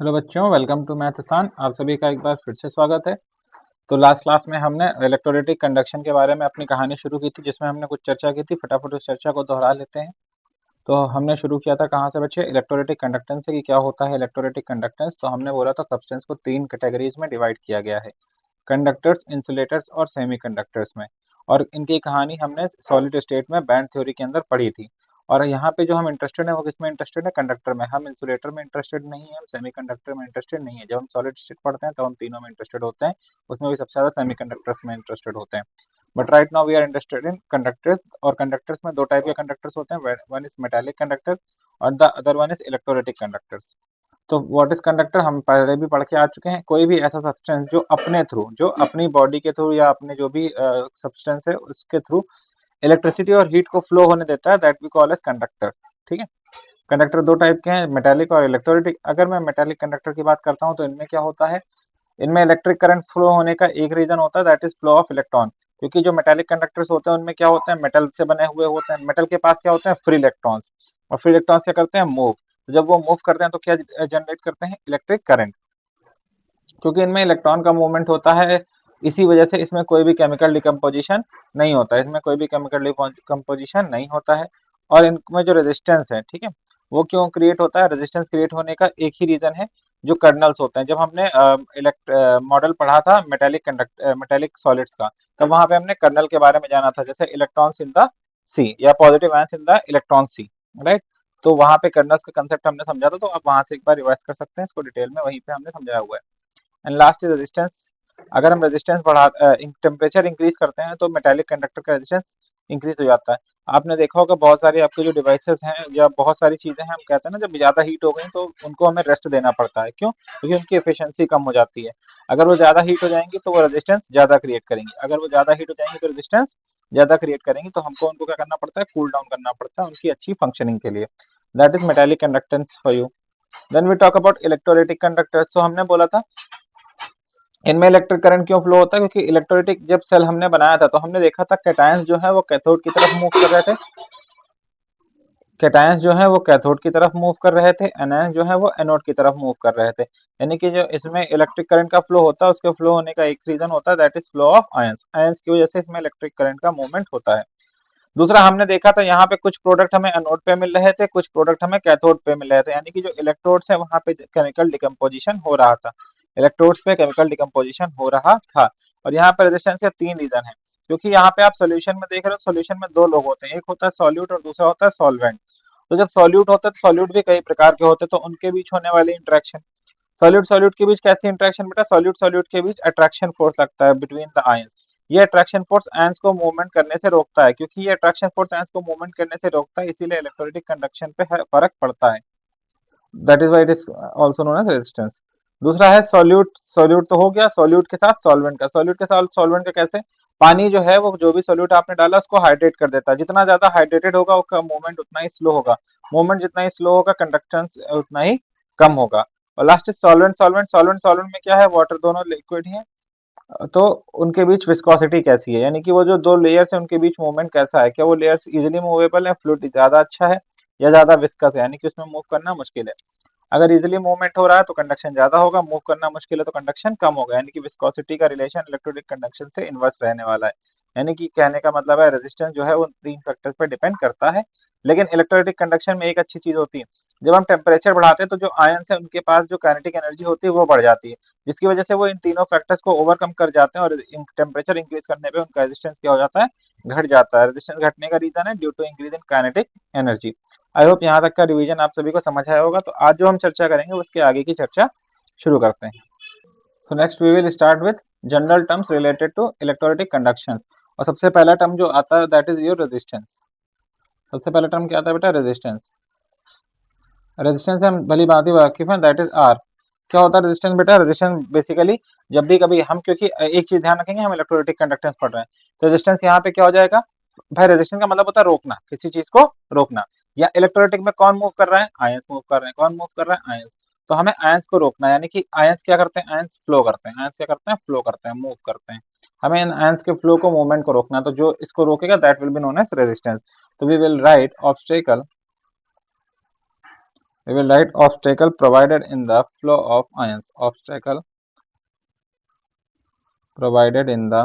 Hello बच्चों, welcome to मैथस्थान। आप सभी का एक बार फिर से स्वागत है। तो लास्ट क्लास में हमने इलेक्ट्रोलिटिक कंडक्शन के बारे में अपनी कहानी शुरू की थी, जिसमें हमने कुछ चर्चा की थी। फटाफट उस चर्चा को दोहरा लेते हैं। तो हमने शुरू किया था कहाँ से बच्चे? इलेक्ट्रोलिटिक कंडक्टेंस से कि क्या होता है इलेक्ट्रोलिटिक कंडक्टेंस। तो हमने बोला था सब्सटेंस को तीन कैटेगरीज में डिवाइड किया गया है, कंडक्टर्स, इंसुलेटर्स और सेमीकंडक्टर्स में। और इनकी कहानी हमने सॉलिड स्टेट में बैंड थ्योरी के अंदर पढ़ी थी। और यहाँ पे जो हम इंटरेस्टेड है वो किसमें इंटरेस्टेड है? कंडक्टर में। हम इंसुलेटर में इंटरेस्टेड नहीं है, हम सेमीकंडक्टर में इंटरेस्टेड नहीं है। जब हम सॉलिड स्टेट पढ़ते हैं तो हम तीनों में इंटरेस्टेड होते हैं, उसमें भी सबसे ज्यादा सेमीकंडक्टर्स में इंटरेस्टेड होते हैं। But right now we are interested in conductors. और कंडक्टर्स में दो टाइप के कंडक्टर्स होते हैं, वन इज मेटालिक कंडक्टर और the other one is electrolytic conductors. तो व्हाट इज कंडक्टर हम पहले भी पढ़ के आ चुके हैं। कोई भी ऐसा सब्सटेंस जो अपने थ्रू, जो अपनी बॉडी के थ्रू या अपने जो भी सब्सटेंस है उसके थ्रू इलेक्ट्रिसिटी और हीट को फ्लो होने देता है, that we call as conductor. ठीक है। कंडक्टर दो टाइप के हैं, मेटालिक और इलेक्ट्रोलिटिक। अगर मैं मेटालिक कंडक्टर की बात करता हूँ तो इनमें क्या होता है? इनमें इलेक्ट्रिक करंट फ्लो होने का एक रीजन होता है, that is flow of electron. क्योंकि जो मेटालिक कंडक्टर्स होते हैं उनमें क्या होते हैं? मेटल से बने हुए होते हैं। मेटल के पास क्या होते हैं? Free electrons. और फ्री इलेक्ट्रॉन्स क्या करते हैं? मूव। तो जब वो मूव करते हैं तो क्या जनरेट करते हैं? Electric current. क्योंकि इनमें इलेक्ट्रॉन का मूवमेंट होता है, इसी वजह से इसमें कोई भी केमिकल डिकम्पोजिशन नहीं होता है। इसमें कोई भी केमिकल डिकम्पोजिशन नहीं होता है। और इनमें जो रेजिस्टेंस है, ठीक है, वो क्यों क्रिएट होता है? रेजिस्टेंस क्रिएट होने का एक ही रीजन है, जो कर्नल्स होते हैं। जब हमने मॉडल पढ़ा था मेटेलिक सॉलिड्स का, तब वहां पे हमने कर्नल के बारे में जाना था, जैसे इलेक्ट्रॉन्स इन द सी या positive ions in the electron sea. Right. तो वहां पे कर्नल्स का कंसेप्ट हमने समझा था, तो आप वहां से एक बार रिवाइज कर सकते हैं इसको डिटेल में, वहीं पे हमने समझाया हुआ है। And last is resistance. अगर हम रेजिस्टेंस बढ़ा टेम्परेचर इंक्रीज करते हैं तो मेटालिक कंडक्टर का रेजिस्टेंस इंक्रीज हो जाता है। आपने देखा होगा बहुत सारे आपके जो डिवाइसेस हैं या बहुत सारी चीजें हैं, हम कहते हैं ना जब ज्यादा हीट हो गई तो उनको हमें रेस्ट देना पड़ता है। क्यों? क्योंकि उनकी एफिशिएंसी कम हो जाती है। अगर वो ज्यादा हीट हो जाएंगी तो वो रेजिस्टेंस ज्यादा क्रिएट करेंगी, अगर वो ज्यादा हीट हो जाएंगी तो रेजिस्टेंस ज्यादा क्रिएट करेंगी। तो हमको उनको क्या करना पड़ता है? कूल डाउन करना पड़ता है उनकी अच्छी फंक्शनिंग के लिए। That is metallic conductance for you. Then we talk about electrolytic conductors. तो हमने बोला था इनमें इलेक्ट्रिक करंट क्यों फ्लो होता है? क्योंकि इलेक्ट्रोलिटिक जब सेल हमने बनाया था तो हमने देखा था कैटायंस जो है वो कैथोड की तरफ मूव कर रहे थे। कैटायंस जो है वो कैथोड की तरफ मूव कर रहे थे, एनायंस जो है वो एनोड की तरफ मूव कर रहे थे। यानी कि जो इसमें इलेक्ट्रिक करंट का फ्लो होता है, उसके फ्लो होने का एक रीजन होता है, that is flow of ions. Ions की वजह से इसमें इलेक्ट्रिक करंट का मूवमेंट होता है। दूसरा हमने देखा था यहाँ पे कुछ प्रोडक्ट हमें एनोड पे मिल रहे थे, कुछ प्रोडक्ट हमें कैथोड पे मिल रहे थे। यानी कि जो इलेक्ट्रोड्स है वहां पे केमिकल डिकम्पोजिशन हो रहा था, इलेक्ट्रोड्स पे केमिकल डिकम्पोजिशन हो रहा था। और यहाँ पे रेजिस्टेंस के तीन रीजन है। क्योंकि यहाँ पे आप सोल्यूशन में देख रहे हो, सोल्यूशन में दो लोग होते हैं, एक होता है सॉल्यूट और दूसरा होता है सॉल्वेंट। तो जब सॉल्यूट होता है तो सॉल्यूट भी कई प्रकार के होते हैं, तो उनके बीच होने वाली इंटरेक्शन, सॉल्यूट सॉल्यूट के बीच कैसी इंटरेक्शन बेटा? सॉल्यूट सॉल्यूट के बीच अट्रैक्शन फोर्स लगता है बिटवीन द आयंस। ये अट्रैक्शन फोर्स आयंस को मूवमेंट करने से रोकता है। क्योंकि ये अट्रैक्शन फोर्स आयंस को मूवमेंट करने से रोकता है, इसीलिए इलेक्ट्रोलिटिक कंडक्शन पे फर्क पड़ता है। That is why it is also known as resistance. दूसरा है सॉल्यूट। सॉल्यूट तो हो गया, सॉल्यूट के साथ सॉल्वेंट का। सॉल्यूट के साथ सॉल्वेंट का कैसे? पानी जो है वो जो भी सॉल्यूट आपने डाला उसको हाइड्रेट कर देता है। जितना ज्यादा हाइड्रेटेड होगा उसका मूवमेंट उतना ही स्लो होगा, मूवमेंट जितना ही स्लो होगा कंडक्टेंस उतना ही कम होगा। और लास्ट इज सॉल्वेंट। सॉल्वेंट में क्या है? वाटर, दोनों लिक्विड है। तो उनके बीच विस्कोसिटी कैसी है, यानी कि वो जो दो लेयर्स है उनके बीच मूवमेंट कैसा है? क्या वो लेयर्स इजीली मूवेबल है? फ्लूइड ज्यादा अच्छा है या ज्यादा विस्कस है, यानी कि उसमें मूव करना मुश्किल है? अगर इजीली मूवमेंट हो रहा है तो कंडक्शन ज्यादा होगा, मूव करना मुश्किल है तो कंडक्शन कम होगा। यानी कि विस्कोसिटी का रिलेशन इलेक्ट्रोलिक कंडक्शन से इनवर्स रहने वाला है। यानी कि कहने का मतलब है रेजिस्टेंस जो है वो तीन फैक्टर्स पर डिपेंड करता है। लेकिन इलेक्ट्रोलिटिक कंडक्शन में एक अच्छी चीज होती है, जब हम टेम्परेचर बढ़ाते हैं तो जो आयंस है उनके पास जो काइनेटिक एनर्जी होती है वो बढ़ जाती है, जिसकी वजह से वो इन तीनों फैक्टर्स को ओवरकम कर जाते हैं और टेम्परेचर इंक्रीज करने पे उनका रेजिस्टेंस क्या हो जाता है? घट जाता है। रेजिस्टेंस घटने का रीजन है due to increase in kinetic energy. I hope यहाँ तक का रिवीजन आप सभी को समझ आया होगा। तो आज जो हम चर्चा करेंगे उसके आगे की चर्चा शुरू करते हैं। So next we will start with general terms related to electrolytic conduction. और सबसे पहला टर्म जो आता है दैट इज योर रेजिस्टेंस। सबसे पहला टर्म क्या आता है बेटा? रेजिस्टेंस। रेजिस्टेंस से हम भली भांति वाकिफ हैं, दैट इज आर। क्या होता है रेजिस्टेंस बेटा? रेजिस्टेंस बेसिकली जब भी कभी हम, क्योंकि एक चीज ध्यान रखेंगे, हम इलेक्ट्रोलिटिक कंडक्टेंस पढ़ रहे हैं, तो रेजिस्टेंस यहाँ पे क्या हो जाएगा भाई? रेजिस्टेंस का मतलब होता है रोकना, किसी चीज को रोकना। या इलेक्ट्रोलिटिक में कौन मूव कर रहा है? आयंस मूव कर रहे हैं। कौन मूव कर रहा है? आयंस। तो हमें आयंस को रोकना है, यानी कि आयंस क्या करते हैं? आयंस फ्लो करते हैं। आयंस क्या करते हैं? फ्लो करते हैं, मूव करते हैं। हमें इन आयंस के फ्लो को, मूवमेंट को रोकना है। तो जो इसको रोकेगा that will be known as resistance. तो we will write obstacle We will write obstacle provided in the flow of ions. Obstacle provided in the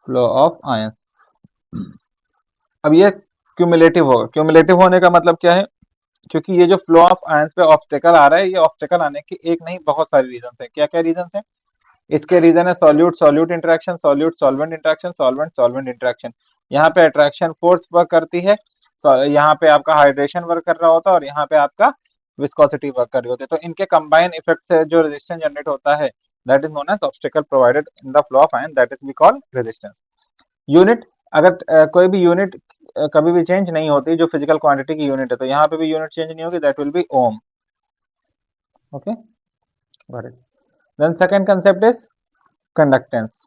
flow of ions. अब ये क्यूमुलेटिव होगा। क्यूमुलेटिव होने का मतलब क्या है? क्योंकि ये जो फ्लो ऑफ आयंस पे ऑब्स्टेकल आ रहा है, ये ऑब्स्टेकल आने की एक नहीं बहुत सारे रीजन है। क्या क्या रीजन है इसके? रीजन है solute solute interaction, solute solvent interaction, solvent solvent interaction. यहाँ पे अट्रैक्शन फोर्स वर्क करती है, यहाँ पे आपका हाइड्रेशन वर्क कर रहा होता है, और यहाँ पे आपका विस्कोसिटी वर्क कर रही होती है। तो इनके कंबाइन इफेक्ट से जो रेजिस्टेंस जनरेट होता है, that is known as obstacle provided in the flow of ion, that is we call resistance. Unit, अगर कोई भी यूनिट कभी भी चेंज नहीं होती, जो फिजिकल क्वांटिटी की यूनिट है, तो यहाँ पे भी यूनिट चेंज नहीं होगी, that will be ohm. Okay, got it. Then second concept is conductance.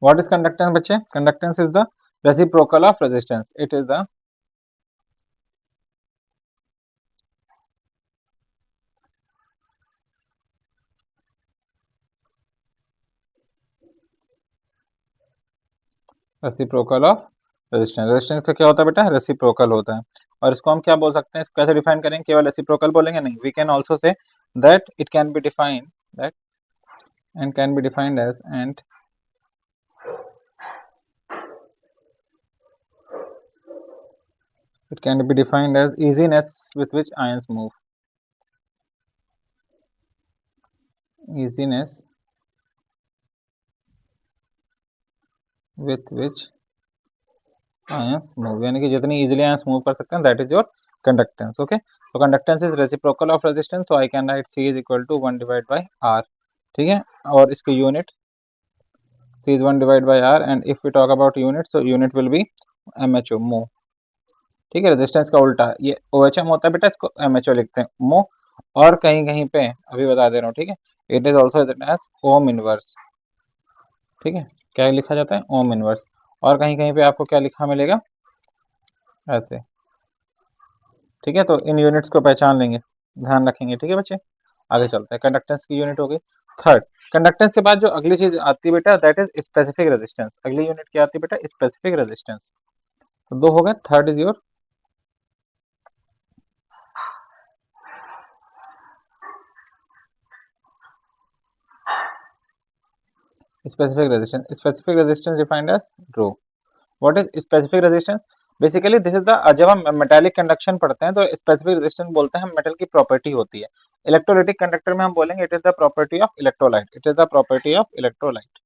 What is conductance बच्चे? Conductance is the reciprocal of resistance. It is the reciprocal of resistance. Resistance का क्या होता है बेटा? रेसिप्रोकल होता है। और इसको हम क्या बोल सकते हैं? इसको कैसे डिफाइन करेंगे? केवल रेसिप्रोकल बोलेंगे नहीं, we can also say that it can be defined that and can be defined as and it can be defined as easiness with which ions move. Easiness with which ions move, यानी कि जितनी easily ions move कर सकते हैं, that is your conductance. Okay, so conductance is reciprocal of resistance, so I can write C is equal to 1 divided by R. ठीक है, और इसकी unit C is 1 divided by R, and if we talk about unit, so unit will be MHO, mho. ठीक है, resistance का उल्टा ये OHM होता है बेटा, इसको MHO लिखते हैं, mho। और कहीं कहीं पे अभी बता दे रहा हूँ, ठीक है, it is also as ohm inverse. ठीक है, क्या लिखा जाता है? Ohm inverse. और कहीं कहीं पे आपको क्या लिखा मिलेगा? ऐसे। ठीक है, तो इन यूनिट्स को पहचान लेंगे, ध्यान रखेंगे। ठीक है बच्चे, आगे चलते हैं। कंडक्टेंस की यूनिट हो गई। थर्ड, कंडक्टेंस के बाद जो अगली चीज आती है बेटा, दैट इज स्पेसिफिक रेजिस्टेंस। अगली यूनिट क्या आती है बेटा? Specific resistance. तो दो हो गए, third is your specific resistance. Specific resistance defined as rho. What is specific resistance? Basically this is the, जब हम मेटालिक कंडक्शन पढ़ते हैं तो स्पेसिफिक रेजिस्टेंस बोलते हैं हम मेटल की प्रॉपर्टी होती है। इलेक्ट्रोलाइटिक कंडक्टर में हम बोलेंगे it is the property of electrolyte. It is the property of electrolyte.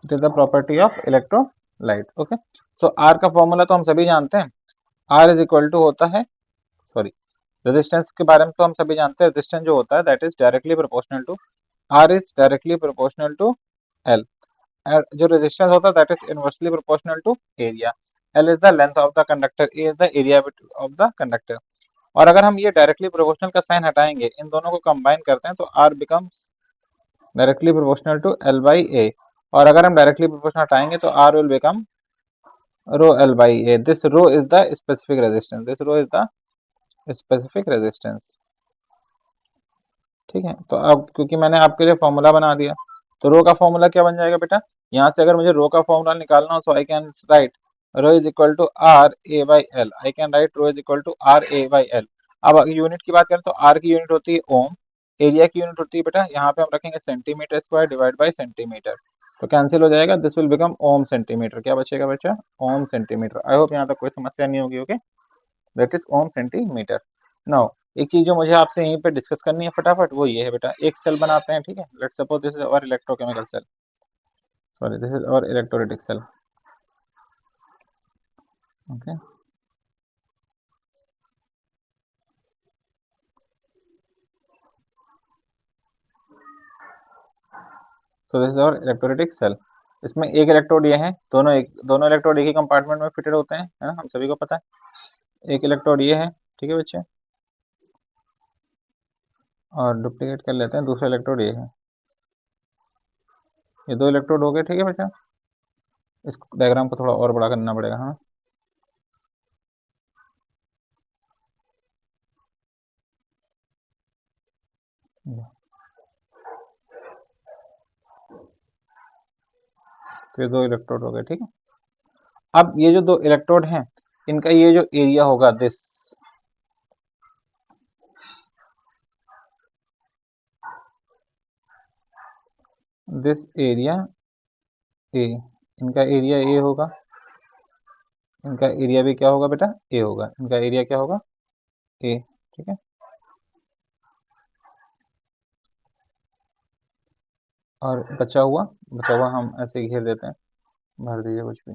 It is the property of electrolyte. Okay, so R का फॉर्मूला तो हम सभी जानते हैं। आर इज इक्वल टू होता है, सॉरी, रेजिस्टेंस के बारे में तो हम सभी जानते हैं। रेजिस्टेंस जो होता है that is directly proportional to, R is directly proportional to L. जो रेजिस्टेंस होता है that is inversely proportional to area. L is the length of the conductor, A is the area of the conductor. और अगर हम ये directly proportional का sign हटाएंगे, इन दोनों को कंबाइन करते हैं, तो R becomes directly proportional to L by A. और अगर हम डायरेक्टली प्रोपोर्शनल हटाएंगे तो R will become rho L by A. This rho is the specific resistance. This rho is the specific resistance. ठीक है, तो अब क्योंकि मैंने आपके लिए फॉर्मूला बना दिया, तो रो का फॉर्मूला क्या बन जाएगा बेटा? यहाँ से अगर मुझे रो का फॉर्मूला निकालना हो, so I can write rho is equal to R A by L. I can write rho is equal to R A by L. अब अगर यूनिट की बात करें तो आर की यूनिट होती है ओम, एरिया की यूनिट होती है बेटा, यहाँ पे हम रखेंगे centimetre square divide by centimetre. तो कैंसिल हो जाएगा, this will become ohm centimetre. क्या बचेगा बच्चा? ओम सेंटीमीटर। आई होप यहाँ तक कोई समस्या नहीं होगी। Okay, that is ohm centimetre. Now एक चीज जो मुझे आपसे यहीं पे डिस्कस करनी है फटाफट, वो ये है बेटा, एक सेल बनाते हैं। ठीक है, let's suppose this is our electrochemical cell, sorry this is our electrolytic cell. Okay, so this is our electrolytic cell. इसमें एक इलेक्ट्रोड ये है, दोनों इलेक्ट्रोड एक ही कंपार्टमेंट में फिटेड होते हैं, है ना, हम सभी को पता है। एक इलेक्ट्रोड ये है, ठीक है बच्चे, और डुप्लीकेट कर लेते हैं, दूसरा इलेक्ट्रोड ये है। ये दो इलेक्ट्रोड हो गए। ठीक है बच्चा, इस डायग्राम को थोड़ा और बड़ा करना पड़ेगा। हाँ, तो ये 2 इलेक्ट्रोड हो गए, ठीक है। अब ये जो 2 इलेक्ट्रोड हैं, इनका ये जो एरिया होगा दिस एरिया ए, इनका एरिया ए होगा, इनका एरिया भी क्या होगा बेटा, ए होगा, इनका एरिया क्या होगा, ए, ठीक है। और बचा हुआ हम ऐसे ही घेर देते हैं, भर दीजिए कुछ भी,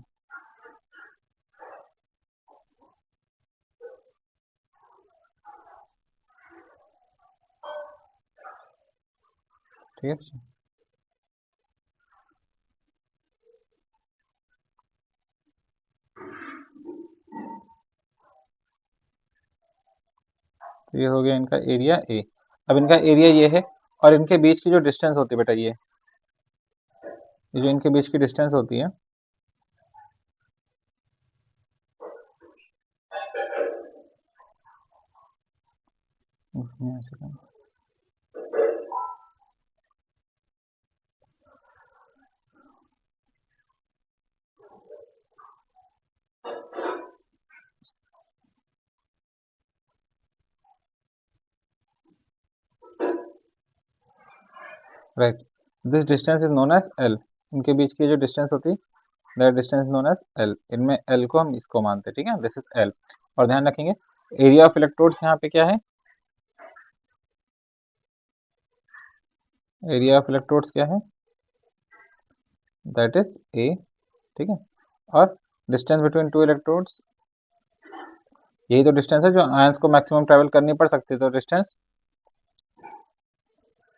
ठीक है। तो ये हो गया इनका एरिया ए। अब इनका एरिया ये है, और इनके बीच की जो डिस्टेंस होती है बेटा, ये जो इनके बीच की डिस्टेंस होती है, right, this distance is known as L. इनके बीच की जो डिस्टेंस होती है, that distance known as L. इनमें एल को हम इसको मानते हैं, ठीक है, दिस इज एल। और ध्यान रखेंगे एरिया ऑफ इलेक्ट्रोड्स यहाँ पे क्या है, एरिया ऑफ इलेक्ट्रोड्स क्या है, दैट इज ए, ठीक है। और डिस्टेंस बिटवीन 2 इलेक्ट्रोड्स, यही तो डिस्टेंस है जो आयंस को मैक्सिमम ट्रेवल करनी पड़ सकती है, तो डिस्टेंस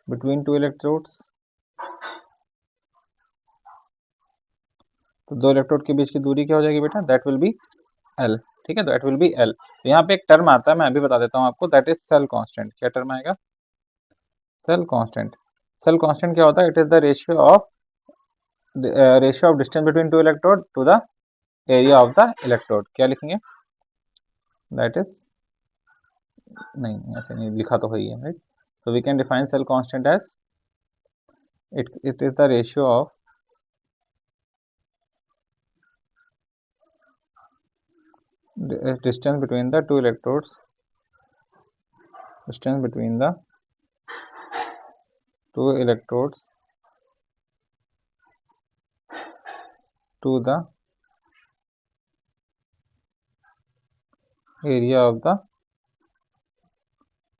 बिटवीन 2 इलेक्ट्रोड्स, तो 2 इलेक्ट्रोड के बीच की दूरी क्या हो जाएगी बेटा, दैट विल बी एल, ठीक है, दैट विल बी एल। तो यहाँ पे एक टर्म आता है, मैं अभी बता देता हूँ आपको, दैट इज सेल कांस्टेंट। क्या टर्म आएगा, सेल कांस्टेंट। सेल कांस्टेंट क्या होता है, it is the ratio of distance between 2 electrode to the area of the electrode. क्या लिखेंगे, दैट इज, नहीं ऐसे नहीं लिखा तो है ही है, right. So we can define cell constant as it is the ratio of distance between the 2 electrodes, distance between the 2 electrodes to the area of the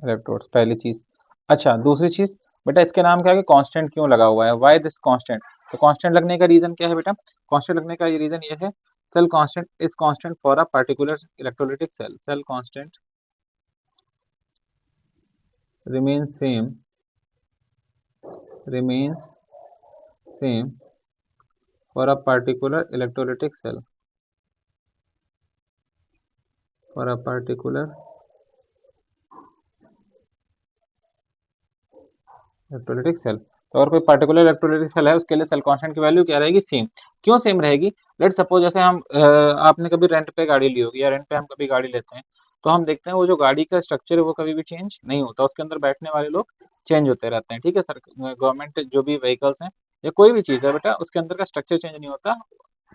electrodes, पहली चीज। अच्छा, दूसरी चीज बेटा, इसके नाम क्या है, कांस्टेंट क्यों लगा हुआ है, व्हाई दिस कांस्टेंट। तो कांस्टेंट लगने का रीजन क्या है बेटा, कांस्टेंट लगने का ये रीजन ये है, cell constant is constant for a particular electrolytic cell, cell constant remains same for a particular electrolytic cell, for a particular electrolytic cell. तो अगर कोई पर्टिकुलर इलेक्ट्रोलाइटिक सेल है, उसके लिए सेल कांस्टेंट की वैल्यू क्या रहेगी, सेम। क्यों सेम रहेगी, लेट सपोज जैसे हम आपने कभी रेंट पे गाड़ी ली होगी, या रेंट पे हम कभी गाड़ी लेते हैं, तो हम देखते हैं वो जो गाड़ी का स्ट्रक्चर है वो कभी भी चेंज नहीं होता, उसके अंदर बैठने वाले लोग चेंज होते रहते हैं, ठीक है सर। गवर्नमेंट जो भी व्हीकल्स हैं या कोई भी चीज़ है बेटा, उसके अंदर का स्ट्रक्चर चेंज नहीं होता,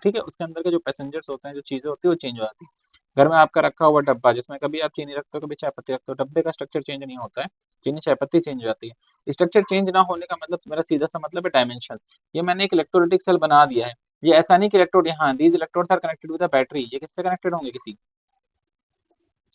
ठीक है। उसके अंदर के जो पैसेंजर्स होते हैं, जो चीज़ें होती है वो चेंज हो जाती है। घर में आपका रखा हुआ डब्बा, जिसमें कभी आप चीनी रखते हो, कभी चाय पत्ती रखते हो, डब्बे का स्ट्रक्चर चेंज नहीं होता है, चीनी चाय पत्ती चेंज हो जाती है। स्ट्रक्चर चेंज ना होने का मतलब, मेरा सीधा सा मतलब है डायमेंशन। ये मैंने एक इलेक्ट्रोलाइटिक सेल बना दिया है, ये ऐसा नहीं कि इलेक्ट्रोड यहाँ, these electrodes are connected with the battery, ये किससे कनेक्टेड होंगे, किसी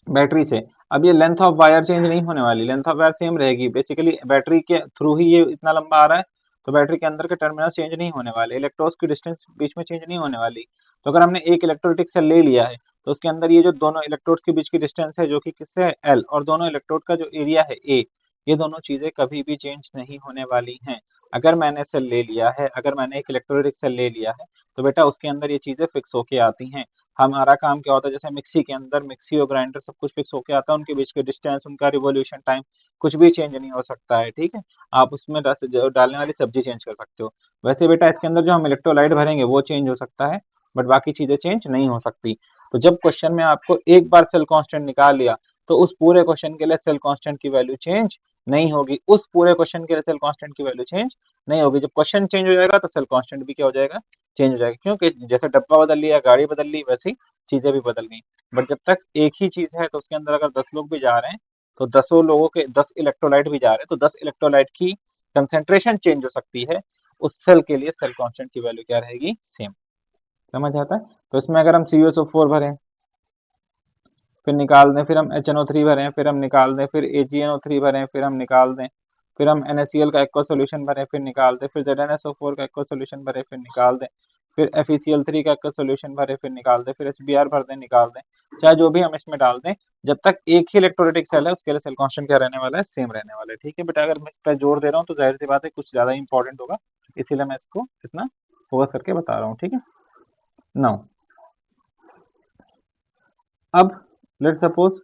बैटरी से। अब ये लेंथ ऑफ वायर चेंज नहीं होने वाली, लेंथ ऑफ वायर सेम रहेगी, बेसिकली बैटरी के थ्रू ही ये इतना लंबा आ रहा है, तो बैटरी के अंदर के टर्मिनल चेंज नहीं होने वाले, इलेक्ट्रोड्स की डिस्टेंस बीच में चेंज नहीं होने वाली। तो अगर हमने एक इलेक्ट्रोलाइटिक सेल ले लिया है, तो उसके अंदर ये जो दोनों इलेक्ट्रोड्स के बीच की डिस्टेंस है, जो कि किससे है, एल, और दोनों इलेक्ट्रोड का जो एरिया है, ए, ये दोनों चीजें कभी भी चेंज नहीं होने वाली हैं। अगर मैंने सेल ले लिया है, अगर मैंने एक इलेक्ट्रोलाइटिक सेल ले लिया है, तो बेटा उसके अंदर ये चीजें फिक्स होके आती हैं। हमारा काम क्या होता है, जैसे मिक्सी के अंदर मिक्सी और ग्राइंडर सब कुछ फिक्स होके आता है, उनके बीच के डिस्टेंस, उनका रिवॉल्यूशन टाइम कुछ भी चेंज नहीं हो सकता है, ठीक है। आप उसमें डालने वाली सब्जी चेंज कर सकते हो। वैसे बेटा इसके अंदर जो हम इलेक्ट्रोलाइट भरेंगे वो चेंज हो सकता है, बट बाकी चीजें चेंज नहीं हो सकती। तो जब क्वेश्चन में आपको एक बार सेल कांस्टेंट निकाल लिया, तो उस पूरे क्वेश्चन के लिए सेल कांस्टेंट की वैल्यू चेंज नहीं होगी, उस पूरे क्वेश्चन के लिए सेल कांस्टेंट की वैल्यू चेंज नहीं होगी। जब क्वेश्चन चेंज हो जाएगा तो सेल कांस्टेंट भी क्या हो जाएगा, चेंज हो जाएगा, क्योंकि जैसे डब्बा बदल लिया, गाड़ी बदल ली, वैसी चीजें भी बदल गई। बट जब तक एक ही चीज है तो उसके अंदर अगर 10 लोग भी जा रहे हैं तो 10 लोगों के 10 इलेक्ट्रोलाइट भी जा रहे हैं, तो 10 इलेक्ट्रोलाइट की कंसेंट्रेशन चेंज हो सकती है, उस सेल के लिए सेल कांस्टेंट की वैल्यू क्या रहेगी, सेम। समझ आता है? तो इसमें अगर हम CuSO4 भरें, फिर निकाल दें, फिर हम HNO3 भरें, फिर हम निकाल दें, फिर AgNO3 भरें, फिर हम निकाल दें, फिर हम NaCl का एक्वा सोल्यूशन भरें, फिर निकाल दें, फिर ZnSO4 का एक्वा सोल्यूशन भरें, फिर निकाल दें, फिर FeCl3 का एक्वा सोल्यूशन भरें, फिर निकाल दें, फिर HBr भर दें, निकाल दें, चाहे जो भी हम इसमें डाल दें, जब तक एक ही इलेक्ट्रोलाइटिक सेल है उसके लिए सेल कांस्टेंट क्या रहने वाला है, सेम रहने वाला है। ठीक है बेटा, अगर मैं इस पर जोर दे रहा हूँ तो जाहिर सी बात है कुछ ज्यादा इंपॉर्टेंट होगा, इसीलिए मैं इसको इतना फोकस करके बता रहा हूँ। ठीक है, नाउ अब लेट सपोज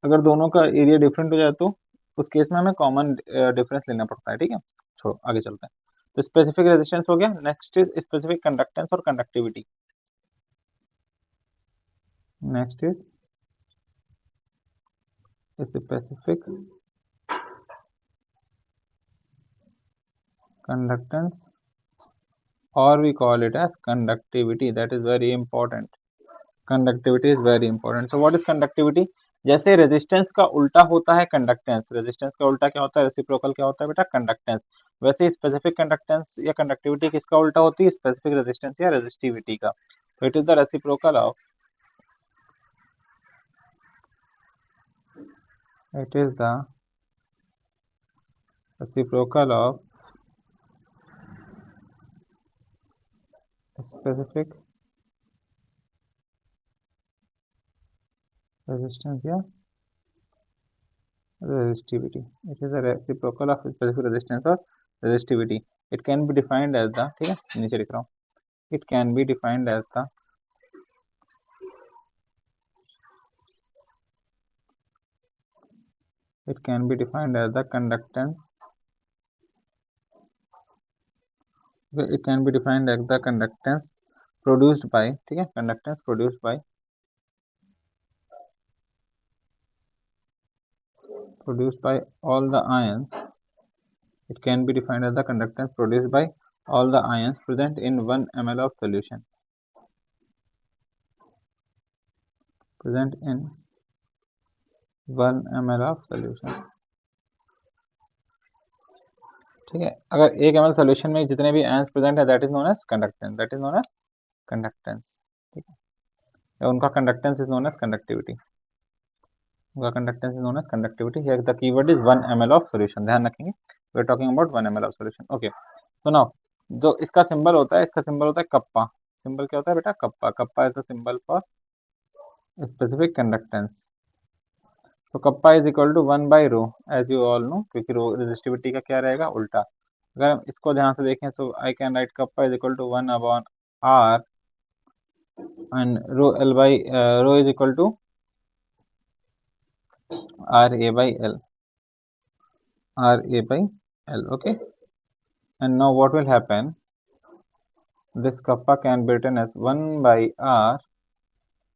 अगर दोनों का एरिया डिफरेंट हो जाए तो उस केस में हमें कॉमन डिफरेंस लेना पड़ता है। ठीक है, छोड़ो आगे चलते हैं। तो स्पेसिफिक रेजिस्टेंस हो गया, नेक्स्ट इज स्पेसिफिक कंडक्टेंस और conductivity. Next is specific conductance और we call it as conductivity, that is very important. Conductivity is very important. So what is conductivity? जैसे रेजिस्टेंस का उल्टा होता है कंडक्टेंस, रेजिस्टेंस का उल्टा क्या होता है, रेसिप्रोकल क्या होता है बेटा, कंडक्टेंस। वैसे स्पेसिफिक कंडक्टेंस या कंडक्टिविटी किसका उल्टा होती है, स्पेसिफिक रेजिस्टेंस या रेजिस्टिविटी का। तो it is the reciprocal of, it is the reciprocal of specific resistance या resistivity. It is a reciprocal of specific resistance or resistivity. It can be defined as the, ठीक है नीचे लिख रहा हूँ, it can be defined as the, it can be defined as the conductance, it can be defined as the conductance produced by, ठीक है, conductance produced by all the ions, it can be defined as the conductance produced by all the ions present in 1 ml of solution, present in 1 ml of solution। ठीक है, अगर 1 ml solution में जितने भी ions present है that is known as conductance, that is known as conductance. ठीक है, या उनका conductance is known as conductivity, उनका conductance is known as conductivity. Here the keyword is 1 ml of solution, ध्यान रखेंगे we are talking about 1 ml of solution. Okay, so now जो इसका symbol होता है, इसका सिंबल होता है कप्पा। सिंबल क्या होता है बेटा, kappa. Kappa is the symbol for specific conductance. So kappa is equal to 1 by rho, as you all know, क्योंकि रो रेजिस्टिविटी का क्या रहेगा, उल्टा। अगर हम इसको ध्यान से देखें तो I can write kappa is equal to 1 upon R and rho is equal to RA by L, RA by L. Okay, and now what will happen, this kappa can be written as 1 by R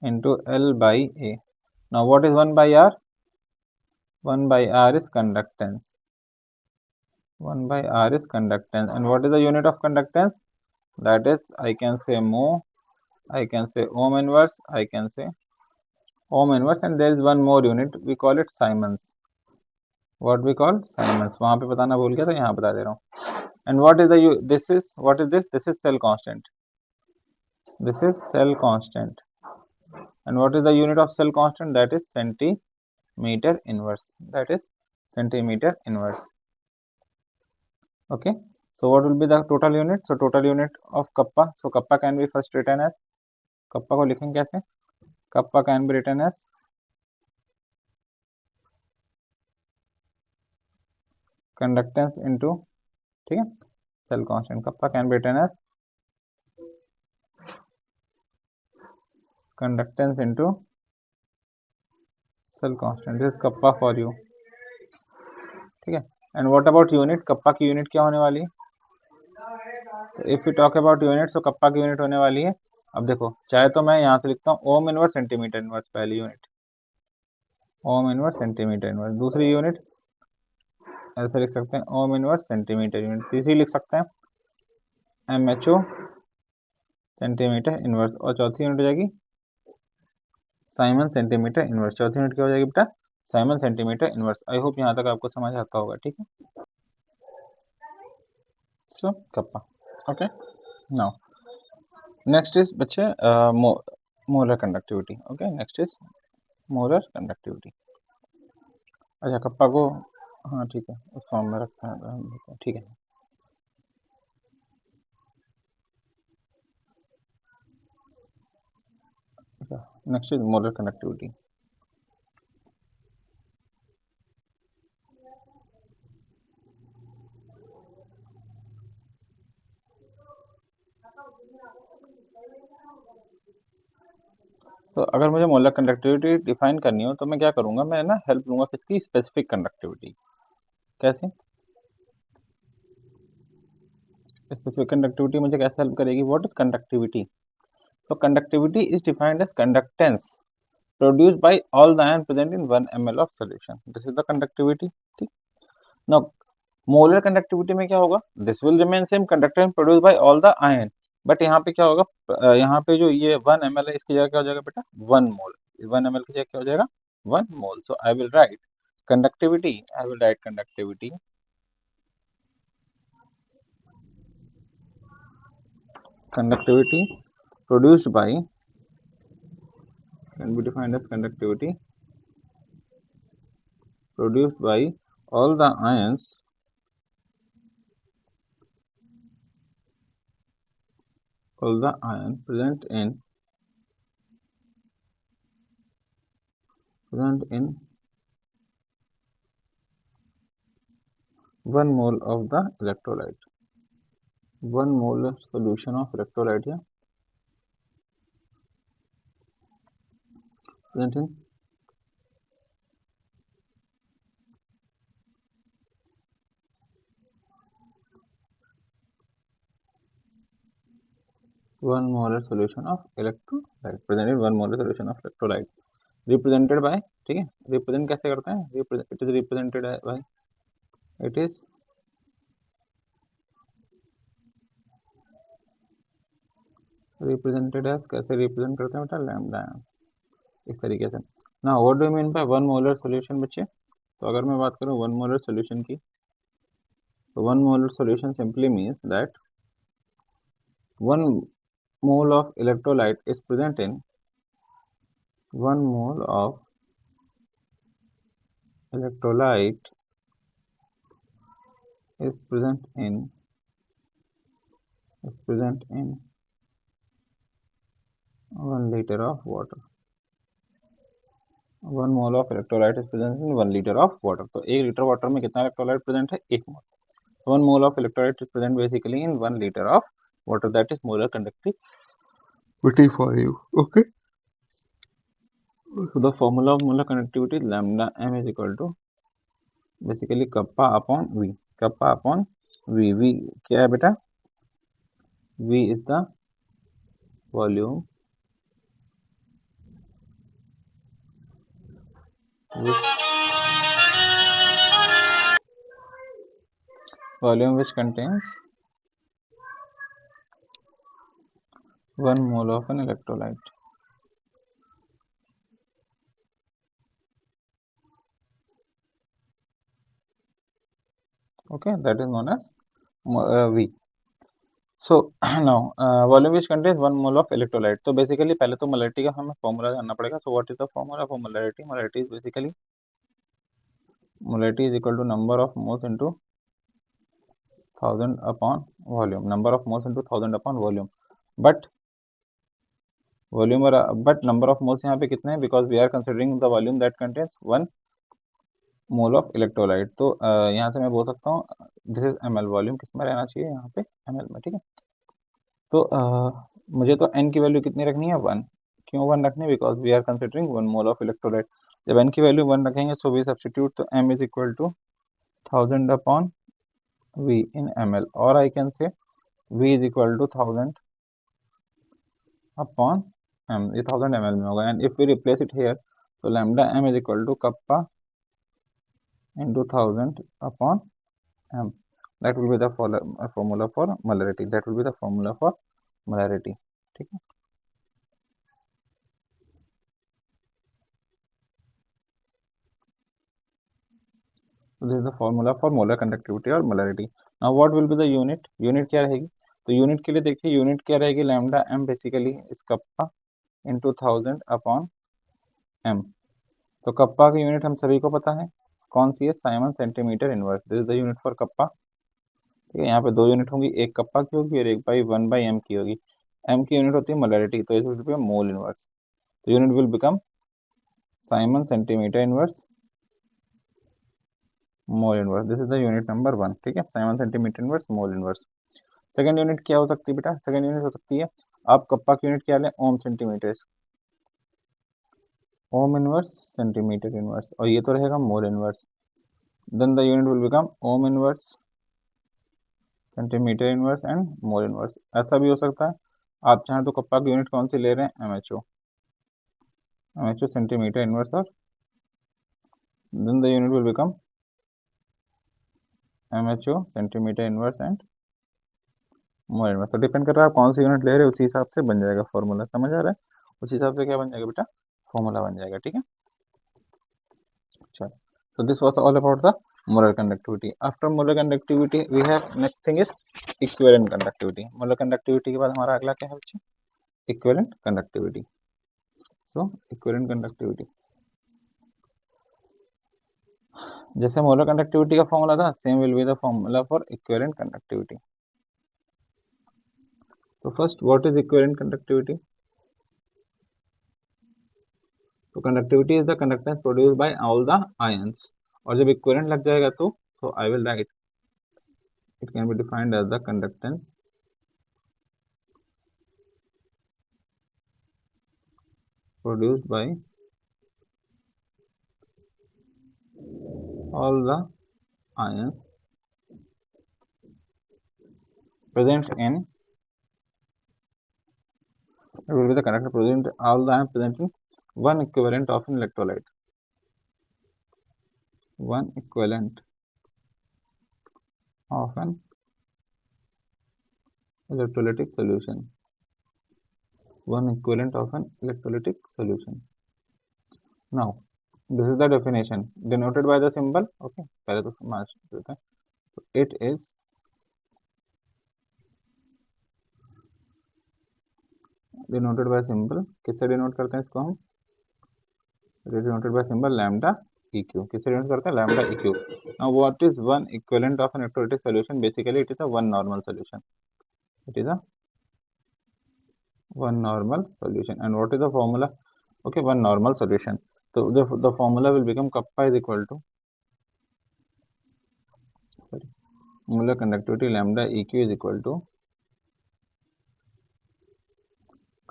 into L by A. Now what is 1 by R? 1 by R is conductance, 1 by R is conductance, and what is the unit of conductance? That is, I can say mho, I can say ohm inverse, I can say ohm inverse, and there is one more unit, we call it Siemens. What we call Siemens, वहां पे बताना भूल गया तो यहाँ बता दे रहा हूँ। And what is the this is what is this? This is cell constant. This is cell constant. And what is the unit of cell constant? That is centimeter inverse. That is centimeter inverse. Okay. So what will be the total unit? So total unit of kappa. So kappa can be first written as, kappa को लिखेंगे कैसे? Kappa can be written as conductance into, ठीक है, cell constant. Kappa can be written as conductance into cell constant. This is kappa for you. ठीक है, and what about unit, kappa की unit क्या होने वाली है? तो if you talk about unit, तो कप्पा की यूनिट होने वाली है, अब देखो चाहे तो मैं यहाँ से लिखता हूँ ओम इनवर्स सेंटीमीटर इनवर्स, पहली यूनिट ओम इनवर्स सेंटीमीटर इनवर्स, दूसरी यूनिट ऐसे लिख सकते हैं ओम इनवर्स सेंटीमीटर यूनिट। तीसरी लिख सकते हैं MHO सेंटीमीटर इनवर्स, और चौथी यूनिट हो जाएगी साइमन सेंटीमीटर इनवर्स। चौथी यूनिट क्या हो जाएगी बेटा? Siemens centimetre inverse. I hope यहाँ तक आपको समझ आता होगा, ठीक है। So kappa, okay. Now next is बच्चे molar conductivity. Okay, next is molar conductivity. अच्छा, कप्पा को, हाँ ठीक है, उस फॉर्म में रखते हैं, ठीक है। Next is molar conductivity. तो अगर मुझे मोलर कंडक्टिविटी डिफाइन करनी हो तो मैं क्या करूंगा, मैं ना हेल्प लूंगा किसकी? Specific conductivity. कैसे? स्पेसिफिक कंडक्टिविटी मुझे कैसे हेल्प करेगी? What is conductivity? तो conductivity is defined as conductance produced by all the ion present in 1 ml of solution. This is the conductivity, ठीक। now molar conductivity में क्या होगा? This will remain same, conductance produced by all the ion, but यहाँ पे क्या होगा? यहाँ पे जो ये 1 ml है, इसकी जगह क्या हो जाएगा बेटा? 1 मोल। 1 ml की जगह क्या हो जाएगा? 1 mole. So I will write conductivity, I will write conductivity produced by, can be defined as conductivity produced by all the ions present in 1 mole of the electrolyte, 1 mole solution of electrolyte here present in 1 molar solution of electrolyte, present in 1 molar solution of electrolyte, represented by, ठीक है। Represent कैसे करते हैं? It is represented by, it is represented as, कैसे represent करते हैं बेटा? Lambda, इस तरीके से ना। What do you mean by 1 molar solution बच्चे? तो अगर मैं बात करूं 1 मोलर सॉल्यूशन की, तो 1 molar solution simply means that 1 mole of electrolyte is present in 1 mole of electrolyte is present in 1 liter of water. 1 mole of electrolyte is present in 1 liter of water. तो 1 litre water में कितना electrolyte present है? 1 मोल। 1 mole of electrolyte is present basically in 1 liter of water. That is molar conductivity for you. Okay. So the formula of molar conductivity is lambda m is equal to basically kappa upon V. Kappa upon V. V क्या है बेटा? V is the volume which contains 1 mole of an electrolyte. Okay, that is known as V. So now volume which contains 1 mole of electrolyte. तो basically पहले तो molarity का हमें formula जानना पड़ेगा. So what is the formula for molarity? Molarity is basically molarity is equal to number of moles into 1000 upon volume. Number of moles into 1000 upon volume. But volume और but number of moles यहाँ पे कितने हैं? Because we are considering the volume that contains 1 mole of electrolyte. तो यहाँ से मैं बोल सकता हूँ दिस इज ml। वॉल्यूम किस में रहना चाहिए? यहाँ पे ml में, ठीक है। तो मुझे तो n की वैल्यू कितनी रखनी है? 1। क्यों 1 रखनी है? Because we are considering 1 mole of electrolyte. जब n की वैल्यू 1 रखेंगे सो वी सब्सटीट्यूट, तो m is equal to 1000 upon v in ml, और I can say v is equal to 1000 upon m, ये 1000 ml में होगा। And if we replace it here तो lambda m is equal to kappa into 1000 upon m. That will be the formula for molarity. That will be the formula for molarity. ठीक है. So this is the formula for molar conductivity और molarity. Now what will be the unit? Unit क्या रहेगी? तो unit के लिए देखिए unit क्या रहेगी, लैम्डा m बेसिकली इस कप्पा इंटू 1000 अपॉन m. तो कप्पा की यूनिट हम सभी को पता है कौन सी है, Simon centimetre inverse. This is the unit for kappa. ठीक है, यहाँ पे दो यूनिट होंगी, एक कप्पा की होगी और एक बाई 1/m की होगी. m की यूनिट होती है मोलैरिटी, तो इस विल बी मोल इनवर्स. तो unit will become siemens centimetre inverse mole inverse. This is the unit number 1. ठीक है, Simon centimetre inverse mole inverse. Second unit क्या हो सकती है बेटा? सेकंड यूनिट हो सकती है, आप कप्पा की यूनिट क्या लें, ohm centimeter, ohm inverse centimetre inverse, और ये तो रहेगा mole inverse. Then the unit will become ohm inverse centimetre inverse and mole inverse. ऐसा भी हो सकता है आप चाहें तो कप्पा की यूनिट कौन सी ले रहे हैं, एमएचओ, एमएचओ सेंटीमीटर इनवर्स, और then the unit will become mho centimetre inverse and mole inverse. तो डिपेंड कर रहा है आप कौन सी यूनिट ले रहे हैं, उसी हिसाब से बन जाएगा फॉर्मूला. समझ आ रहा है? उसी हिसाब से क्या बन जाएगा बेटा, फॉर्मूला बन जाएगा. ठीक है. अच्छा, so this was all about the molar conductivity. After molar conductivity we have next thing is equivalent conductivity. molar conductivity के बाद हमारा अगला क्या है बच्चे, equivalent conductivity. So equivalent conductivity, जैसे मोलर कंडक्टिविटी का फॉर्मूला था, same will be the formula for equivalent conductivity. तो first what is equivalent conductivity? तो conductivity is the conductance produced by all the ions. और जब इक्विवेलेंट लग जाएगा तो I will write it can be defined as the conductance produced by all the ions present in, it will be the conductor present all the ions present in one equivalent of an electrolyte, one equivalent of an electrolytic solution, one equivalent of an electrolytic solution. Now this is the definition denoted by the symbol. Okay, पहले तो समझ लेते हैं. So it is denoted by symbol. किससे denote करते हैं इसको हम? denoted by symbol lambda eq. किससे डिनोट करते हैं? lambda eq. Now what is one equivalent of an electrolytic solution? Basically it is a one normal solution. It is a one normal solution. And what is the formula? Okay, one normal solution. So the formula will become kappa is equal to, sorry, molar conductivity lambda eq is equal to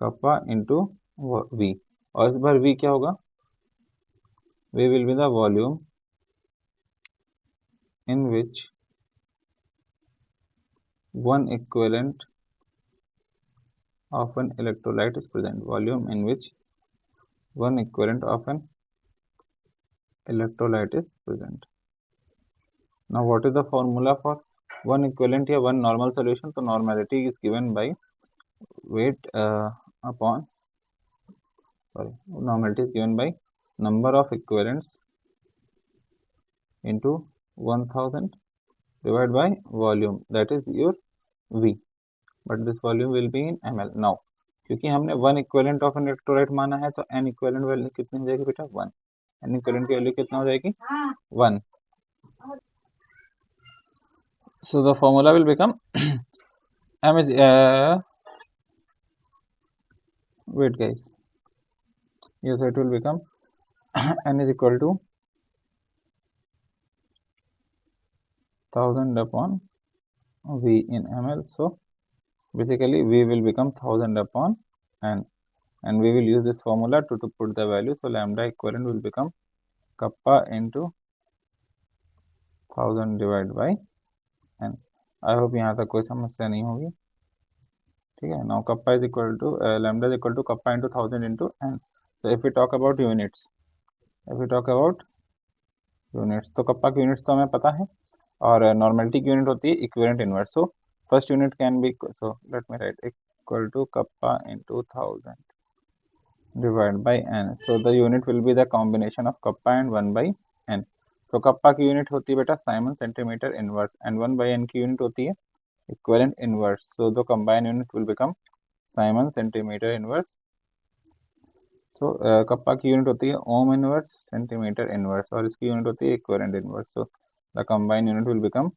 kappa into v. और इस बार v क्या होगा? v will be the volume in which one equivalent of an electrolyte is present. Volume in which one equivalent of an electrolyte is present. Now what is the formula for one equivalent या one normal solution? तो normality is given by weight upon, sorry, normality is given by number of equivalents into 1000 divided by volume, that is your v, but this volume will be in ml. Now क्योंकि हमने one equivalent of an electrolyte माना है तो N equivalent value कितनी हो जाएगी बेटा? 1. N equivalent की वैल्यू कितना हो जाएगी? 1. So the formula will become m is wait guys, yes, it will become n is equal to 1000 upon v in ml. So basically v will become 1000 upon n, and we will use this formula to put the value. So lambda equivalent will become kappa into 1000 divided by n. I hope यहाँ तक कोई समस्या नहीं होगी. ठीक है. Now kappa is equal to lambda is equal to kappa into 1000 into n. So if we talk about units, if we talk about units, तो कप्पा की यूनिट्स तो हमें पता है, और नॉर्मेलिटी की यूनिट होती है equivalent inverse. So first unit can be, so let me write equal to kappa into 1000 divided by n. So the unit will be the combination of kappa and 1 by n. तो कप्पा की unit होती है बेटा siemens centimetre inverse, and 1 by N की unit होती है equivalent inverse. So the combined unit will become siemens centimetre inverse. So kappa की यूनिट होती है ओम इनवर्स सेंटीमीटर इनवर्स, और इसकी यूनिट होती है equivalent inverse. So the combined unit will become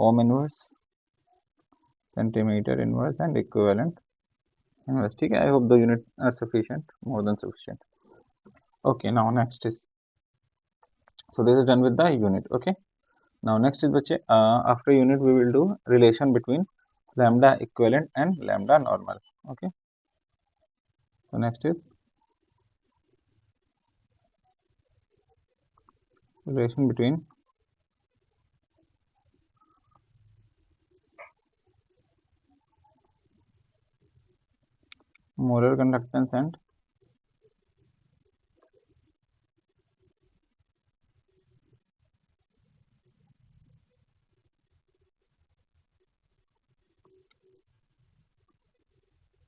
ohm inverse centimetre inverse and equivalent inverse. ठीक है, I hope the unit are sufficient, more than sufficient. Okay, now next is, so this is done with the unit. Okay, now next is bache, after unit we will do relation between lambda equivalent and lambda normal. Okay, so next is relation between molar conductance and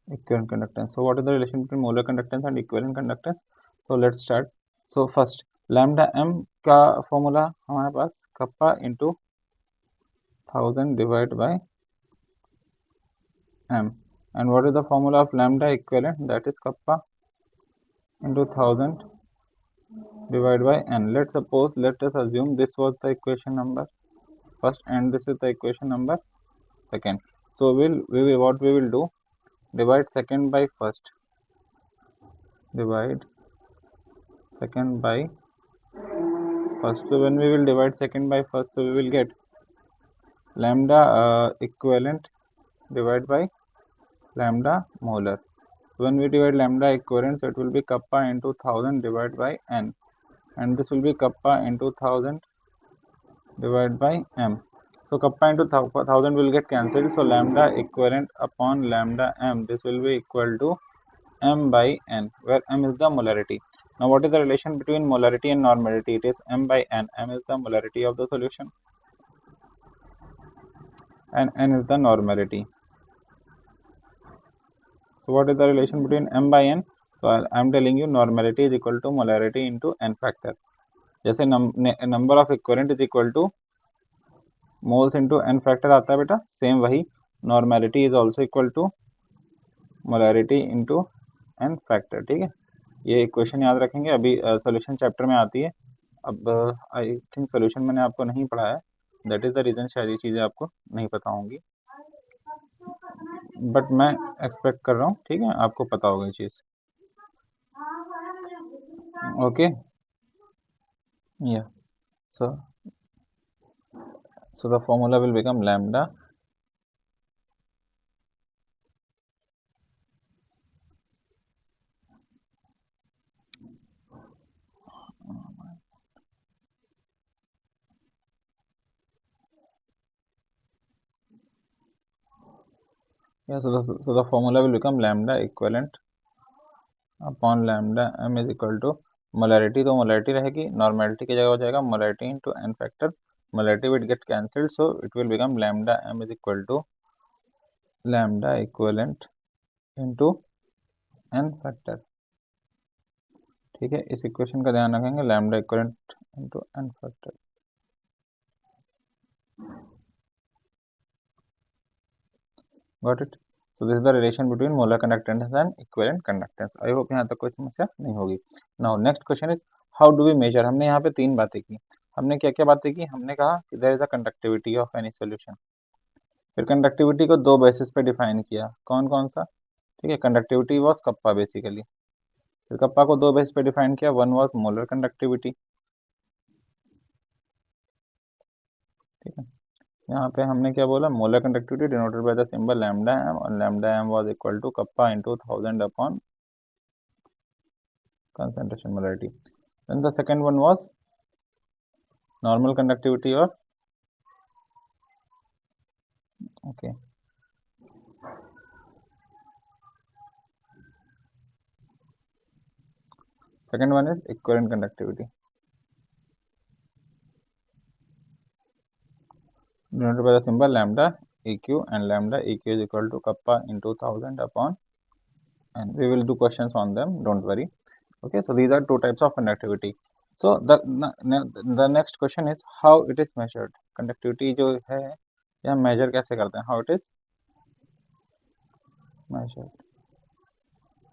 equivalent conductance. So what is the relation between molar conductance and equivalent conductance? So let's start. So first lambda m का formula हमारे पास kappa into 1000 divided by m, and what is the formula of lambda equivalent? That is kappa into 1000 divided by n. Let us assume this was the equation number first and this is the equation number second. So what we will do, divide second by first, divide second by first. So when we will divide second by first, so we will get lambda equivalent divided by lambda molar. When we divide lambda equivalent, so it will be kappa into 1000 divided by n, and this will be kappa into 1000 divided by m. So kappa into 1000 will get cancelled. So lambda equivalent upon lambda m, this will be equal to m by n, where m is the molarity. Now what is the relation between molarity and normality? It is m by n. M is the molarity of the solution and n is the normality. So what is the relation between m by n? So I am telling you normality is equal to molarity into n factor. जैसे number of equivalent is equal to moles into n factor आता है बेटा, same वही normality is also equal to molarity into n factor. ठीक है, ये equation याद रखेंगे, अभी सॉल्यूशन चैप्टर में आती है। अब आई थिंक सॉल्यूशन मैंने आपको नहीं पढ़ाया है, दैट इज द रीजन शायद ये चीज़ें आपको नहीं पता होंगी, बट मैं एक्सपेक्ट कर रहा हूँ, ठीक है, आपको पता होगा ये चीज़। ओके, या so the formula will become lambda so the formula will become lambda equivalent upon lambda m is equal to molarity, तो मोलैरिटी रहेगी, नॉर्मेलिटी की जगह हो जाएगा molarity into n factor, molarity will get cancelled, so it will become lambda m is equal to lambda equivalent into n factor. ठीक है, इस equation का ध्यान रखेंगे, lambda equivalent into n factor. Got it? So this is the relation between molar conductance and equivalent conductance. I hope यहाँ तक कोई समस्या नहीं होगी। Now next question is how do we measure. हमने यहाँ पे तीन बातें की। हमने क्या क्या बातें की? हमने कहा कि there is a conductivity of any solution, फिर कंडक्टिविटी को दो बेसिस पे डिफाइन किया, कौन कौन सा? ठीक है, कंडक्टिविटी वाज कप्पा बेसिकली, फिर कप्पा को दो बेस पे डिफाइन किया, वन वाज मोलर कंडक्टिविटी। ठीक है, यहाँ पे हमने क्या बोला, molar conductivity denoted by the symbol lambda M, और lambda M was equal to kappa into 1000 upon concentration molarity. Then the second one was normal conductivity or okay. Second one is equivalent conductivity. denoted by the symbol lambda eq, and lambda eq is equal to kappa into 1000 upon, and we will do questions on them, don't worry. Okay, so these are two types of conductivity. So the next question is how it is measured. Conductivity जो है यह measure कैसे करते हैं, how it is measured.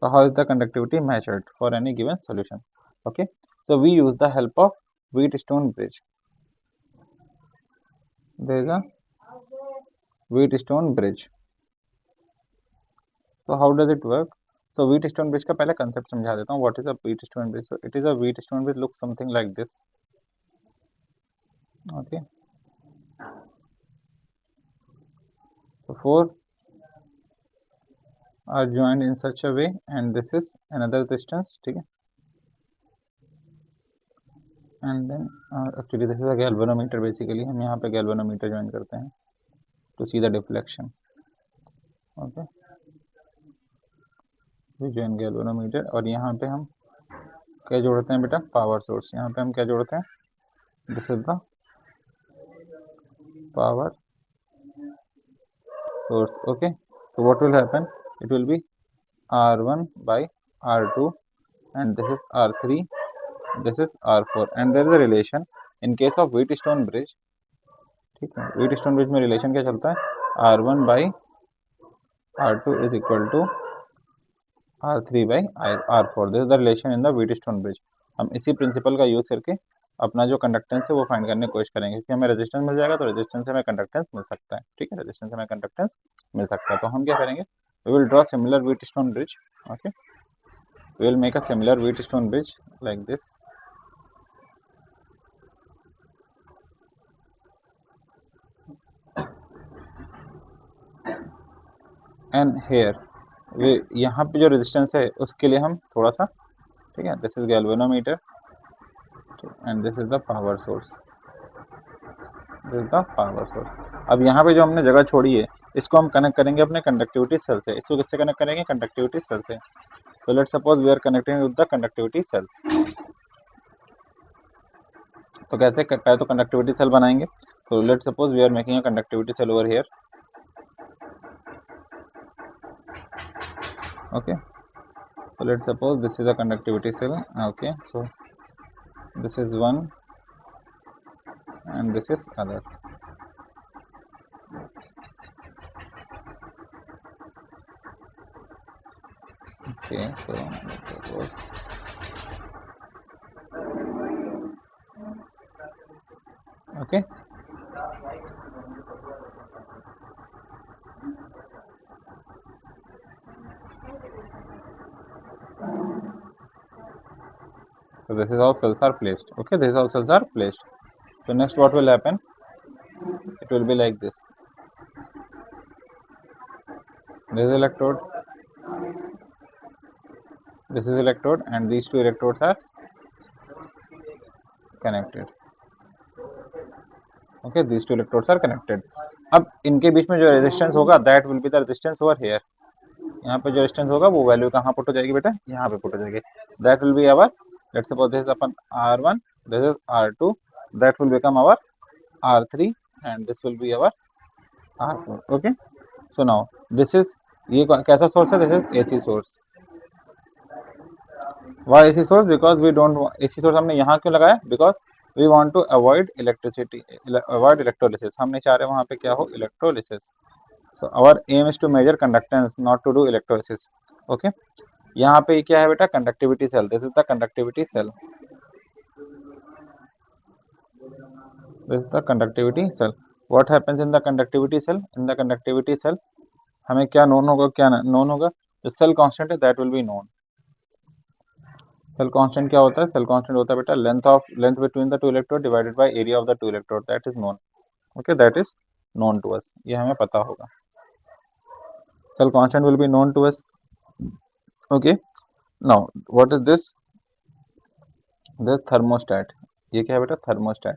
So how is the conductivity measured for any given solution? Okay, so we use the help of Wheatstone bridge. There is a Wheatstone bridge. So how does it work? So Wheatstone bridge का पहले concept समझा देता हूँ. What is a Wheatstone bridge? So it is a Wheatstone bridge looks something like this. Okay. So four are joined in such a way, and this is another distance. ठीक है. And then actually this is a galvanometer. Basically हम यहाँ पे galvanometer join करते हैं to see the deflection. Okay. We join galvanometer और यहाँ पे हम क्या जोड़ते हैं बेटा, पावर सोर्स. यहाँ पे हम क्या जोड़ते हैं, this is the power source. Okay, so what will happen, it will be R1 by R2, and this is R3, this is R4, and there is a relation in case of Wheatstone bridge. ठीक है, Wheatstone bridge में relation क्या चलता है, R1 by R2 is equal to R3 by R4. this is the relation in the Wheatstone bridge. हम इसी principal का use करके अपना जो कंडक्टेंस है वो फाइंड करने की कोशिश करेंगे, क्योंकि हमें रेजिस्टेंस मिल जाएगा तो रेजिस्टेंस से हमें कंडक्टेंस मिल सकता है. ठीक है, रेजिस्टेंस से हमें कंडक्टेंस मिल सकता है. तो हम क्या करेंगे, we will draw similar Wheatstone bridge. Okay, we will make a similar Wheatstone bridge like this. And here we यहाँ पे जो रेजिस्टेंस है उसके लिए हम थोड़ा सा, ठीक है, this is galvanometer and this is the power source. This is the power source. अब यहाँ पे जो हमने जगह छोड़ी है इसको हम कनेक्ट करेंगे अपने कंडक्टिविटी सेल से. इसको किससे कनेक्ट करेंगे, कंडक्टिविटी सेल से. So let's suppose we are connecting with the conductivity cells. तो कैसे पहले तो कंडक्टिविटी सेल बनाएंगे. तो let's suppose we are making a conductivity cell over here. Okay, so let's suppose this is a conductivity cell. Okay, so this is one and this is other. Okay, so let's suppose okay. So this is how cells are placed. Okay, this is how cells are placed. So next what will happen, it will be like this. This is electrode, this is electrode, and these two electrodes are connected. Okay, these two electrodes are connected. अब इनके बीच में जो resistance होगा that will be the resistance over here. यहाँ पे जो resistance होगा वो वैल्यू कहाँ पुट हो जाएगी बेटा, यहाँ पे पुट हो जाएगी. That will be our, let's suppose this is अपन R1, this is R2, that will become our R3, and this will be our R4. Okay, so now this is, ये कैसा सोर्स है, this is AC source. Why AC source, because we don't, AC source हमने यहाँ क्यों लगाया, because we want to avoid electricity, avoid electrolysis. हम नहीं चाह रहे वहाँ पे क्या हो, electrolysis. So our aim is to measure conductance, not to do electrolysis. Okay, यहाँ पे क्या है बेटा, conductivity cell. This is the conductivity cell. This is the conductivity cell. What happens in the conductivity cell? In the conductivity cell हमें क्या known होगा, क्या known होगा, जो cell constant है that will be known. Cell constant क्या होता है, cell constant होता है बेटा length between the two electrode divided by area of the two electrode, that is known. Okay, that is known to us. ये हमें पता होगा. Cell constant will be known to us. Okay, now what is this, this thermostat. ये क्या है बेटा, thermostat.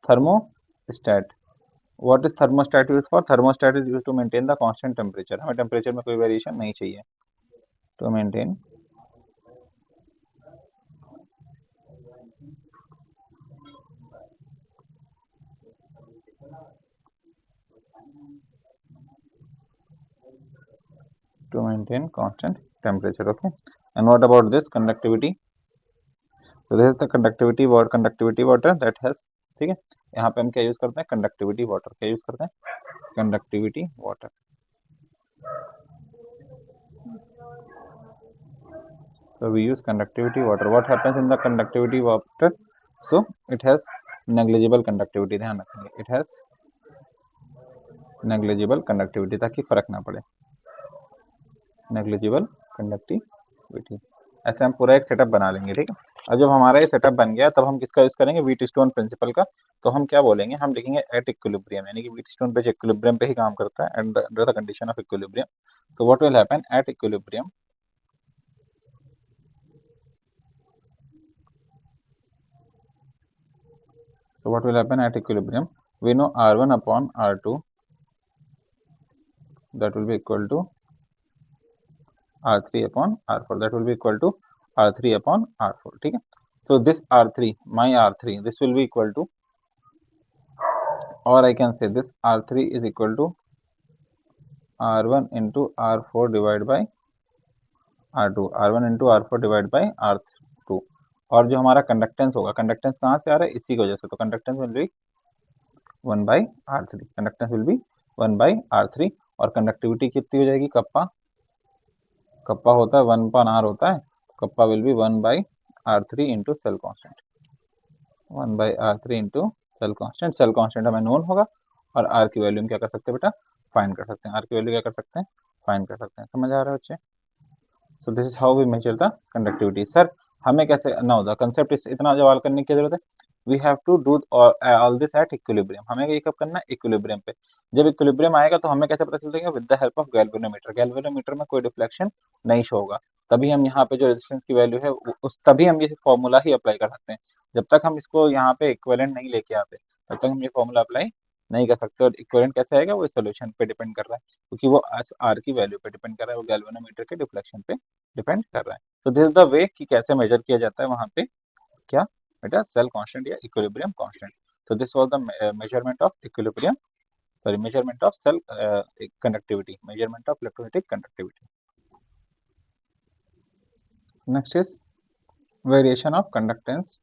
Thermostat. What is thermostat used for? Thermostat is used to maintain the constant temperature. हमें temperature में कोई वेरिएशन नहीं चाहिए. To maintain to maintain constant temperature. Okay, and what about this conductivity? So this is the conductivity water that has, ठीक है, यहाँ पे हम क्या यूज करते हैं, कंडक्टिविटी वाटर, क्या यूज करते हैं, conductivity water. So we use conductivity water. What happens in the conductivity water? So it has negligible conductivity, ध्यान रखेंगे, it has negligible conductivity, ताकि फर्क ना पड़े, negligible conductivity. ऐसे हम पूरा एक सेटअप बना लेंगे, ठीक है. और जब हमारा ये सेटअप बन गया तब हम किसका यूज करेंगे, व्हीटस्टोन प्रिंसिपल का. तो हम क्या बोलेंगे, हम लिखेंगे एट इक्विलिब्रियम, यानी कि व्हीटस्टोन पे इक्विलिब्रियम पे ही काम करता है, and under the condition of equilibrium. So what will happen at equilibrium, so what will happen at equilibrium, we know r1 upon r2 that will be equal to r3 upon r4, that will be equal to r3 upon r4, ठीक है. So this r3, my r3, this will be equal to, or I can say this r3 is equal to r1 into r4 divided by r2, r1 into r4 divided by r2. और जो हमारा conductance होगा, conductance कहाँ से आ रहा है, इसी की वजह से, तो conductance will be 1 by r3, conductance will be 1 by r3. और कंडक्टिविटी कितनी हो जाएगी, कप्पा, कप्पा होता है 1 upon r होता है, kappa will be 1 by r3 into cell constant, 1 by r3 into cell constant. Cell constant हमें नोन होगा और r की वैल्यू हम क्या कर सकते हैं बेटा, फाइंड कर सकते हैं, r की वैल्यू क्या कर सकते हैं, फाइंड कर सकते हैं. समझ आ रहा है बच्चे. So this is how we measure the conductivity. Sir हमें कैसे ना होता कंसेप्ट, इतना सवाल करने की जरूरत है. We have to do all this at equilibrium. हमें ये कब करना है, इक्विलिब्रियम पे. जब इक्विलिब्रियम आएगा तो हमें कैसे पता चलेगा, with the help of galvanometer. Galvanometer में कोई डिफ्लेक्शन नहीं शो होगा, तभी हम यहाँ पे जो रेजिस्टेंस की वैल्यू है उस, तभी हम ये फॉर्मूला ही अप्लाई कर सकते हैं. जब तक हम इसको यहाँ पे इक्विवेलेंट नहीं लेके आते तब तक हम ये फॉर्मूला अप्लाई नहीं कर सकते. और इक्विवेलेंट कैसे आएगा, वो सोल्यूशन पे डिपेंड कर रहा है, क्योंकि वो आर की वैल्यू पे डिपेंड कर रहा है, वो गैल्वेनोमीटर के डिफ्लेक्शन पे डिपेंड कर रहा है. तो दिस इज द वे कि कैसे मेजर किया जाता है वहां पे, क्या बेटा, सेल कांस्टेंट या इक्विलिब्रियम कांस्टेंट. तो this was the measurement of equilibrium, sorry measurement of cell conductivity, measurement of electrostatic conductivity. Next is variation of conductance.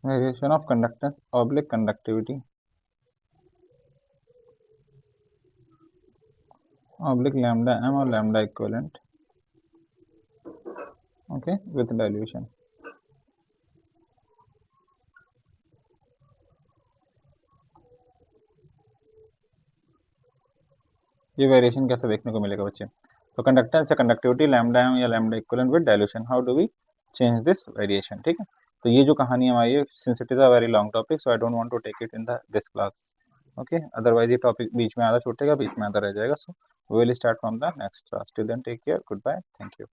Variation of conductance oblique conductivity oblique lambda M और lambda equivalent, okay, with dilution. ये variation कैसे देखने को मिलेगा बच्चे. तो conductance या conductivity lambda M या lambda equivalent with dilution, how do we change this variation, ठीक है. तो ये जो कहानी हमारी है, since it is a very long topic, so I don't want to take it in the this class, okay. Otherwise ये टॉपिक बीच में आधा छूटेगा, बीच में आधा रह जाएगा. So we will start from the next class. Till then take care, goodbye, thank you.